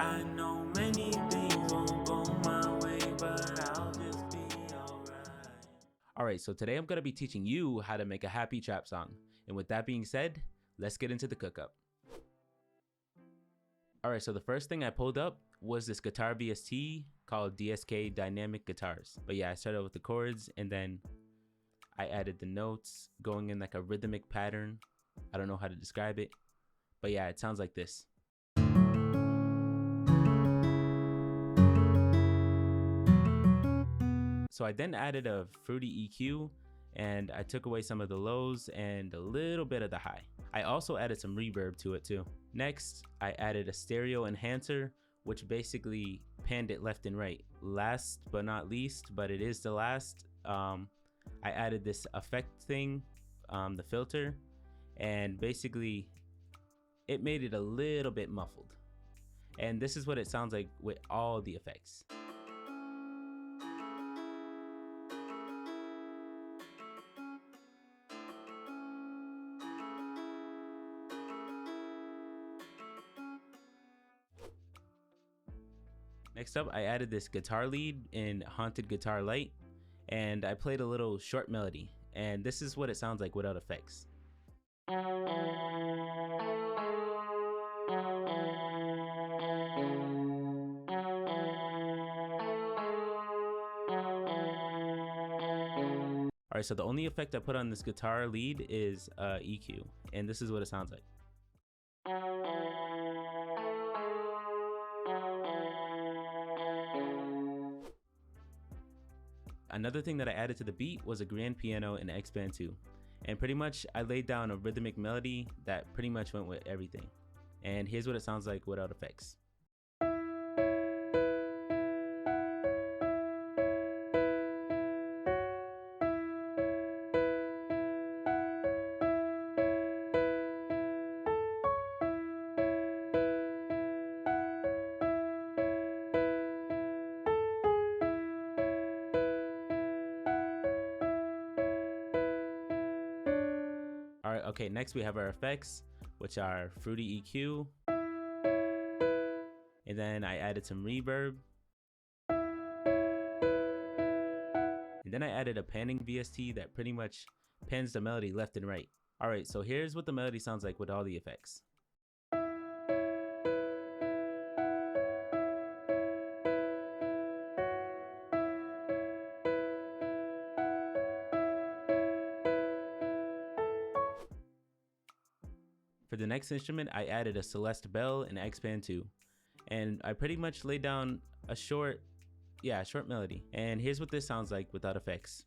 I know many things won't go my way, but I'll just be alright. Alright, so today I'm going to be teaching you how to make a happy trap song. And with that being said, let's get into the cookup. Alright, so the first thing I pulled up was this guitar VST called DSK Dynamic Guitars. But yeah, I started with the chords and then I added the notes going in like a rhythmic pattern. I don't know how to describe it, but yeah, it sounds like this. So I then added a fruity EQ and I took away some of the lows and a little bit of the high. I also added some reverb to it too. Next, I added a stereo enhancer, which basically panned it left and right. Last but not least, but it is the last, I added this effect thing, the filter, and basically it made it a little bit muffled. And this is what it sounds like with all the effects. Next up, I added this guitar lead in Haunted Guitar Light, and I played a little short melody, and this is what it sounds like without effects. Alright, so the only effect I put on this guitar lead is EQ, and this is what it sounds like. Another thing that I added to the beat was a grand piano in X-Band 2. And pretty much I laid down a rhythmic melody that pretty much went with everything. And here's what it sounds like without effects. Alright, okay, next we have our effects, which are fruity EQ. And then I added some reverb. And then I added a panning VST that pretty much pans the melody left and right. Alright, so here's what the melody sounds like with all the effects. For the next instrument, I added a Celeste bell in X-Band 2. And I pretty much laid down a short melody. And here's what this sounds like without effects.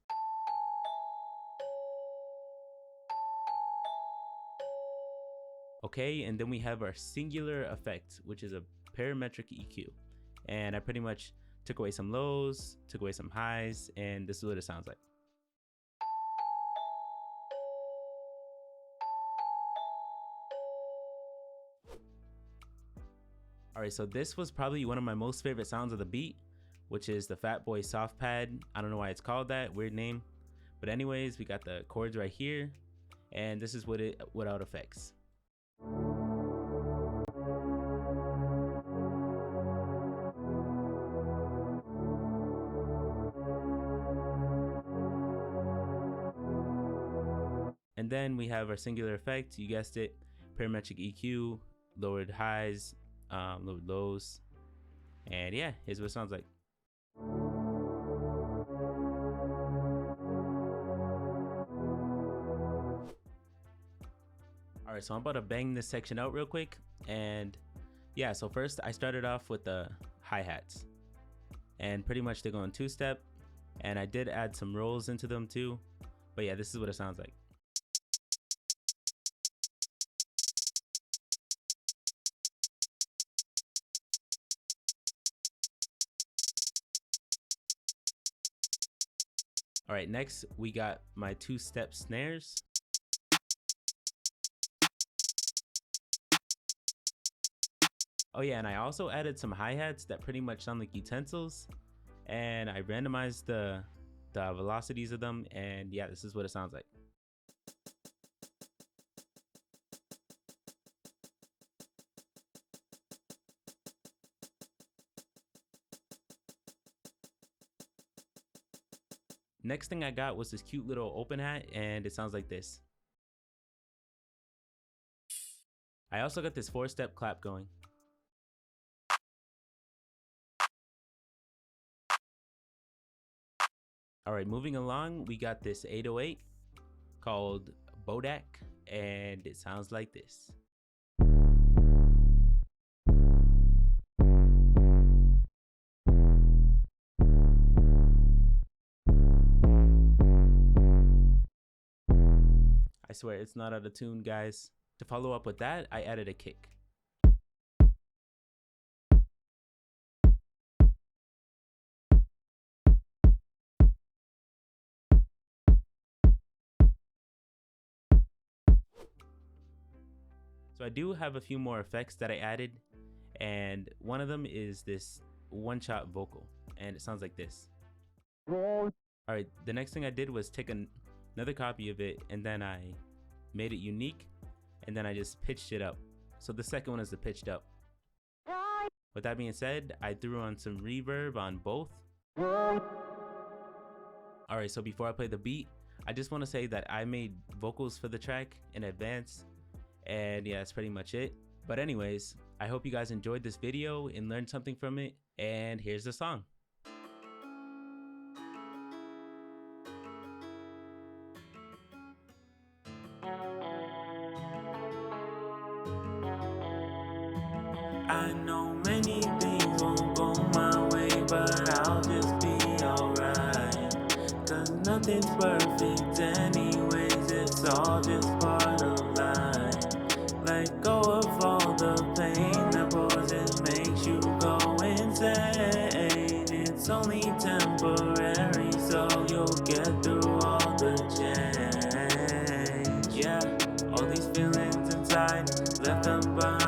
Okay, and then we have our singular effect, which is a parametric EQ. And I pretty much took away some lows, took away some highs, and this is what it sounds like. Alright, so this was probably one of my most favorite sounds of the beat, which is the Fatboy Soft Pad. I don't know why it's called that, weird name. But anyways, we got the chords right here, and this is what it without effects. And then we have our singular effect, you guessed it, parametric EQ, lowered highs, lowered lows, and yeah, here's what it sounds like. Alright, so I'm about to bang this section out real quick, and yeah, so first I started off with the hi-hats, and pretty much they're going two-step, and I did add some rolls into them too, but yeah, this is what it sounds like. Alright, next we got my two-step snares. Oh yeah, and I also added some hi-hats that pretty much sound like utensils, and I randomized the velocities of them, and yeah, this is what it sounds like. Next thing I got was this cute little open hat, and it sounds like this. I also got this 4-step clap going. Alright, moving along, we got this 808 called Bodak, and it sounds like this. I swear it's not out of tune, guys. To follow up with that, I added a kick. So I do have a few more effects that I added, and one of them is this one-shot vocal, and it sounds like this. Alright, the next thing I did was take another copy of it, and then I made it unique, and then I just pitched it up. So the second one is the pitched up. With that being said, I threw on some reverb on both. Alright, so before I play the beat, I just want to say that I made vocals for the track in advance, and yeah, that's pretty much it. But anyways, I hope you guys enjoyed this video and learned something from it, and here's the song. I know many things won't go my way, but I'll just be alright. Cause nothing's perfect anyways, it's all just part of life. Let go of all the pain that pauses makes you go insane. It's only temporary, so you'll get through all the change. Yeah, all these feelings inside, left them behind.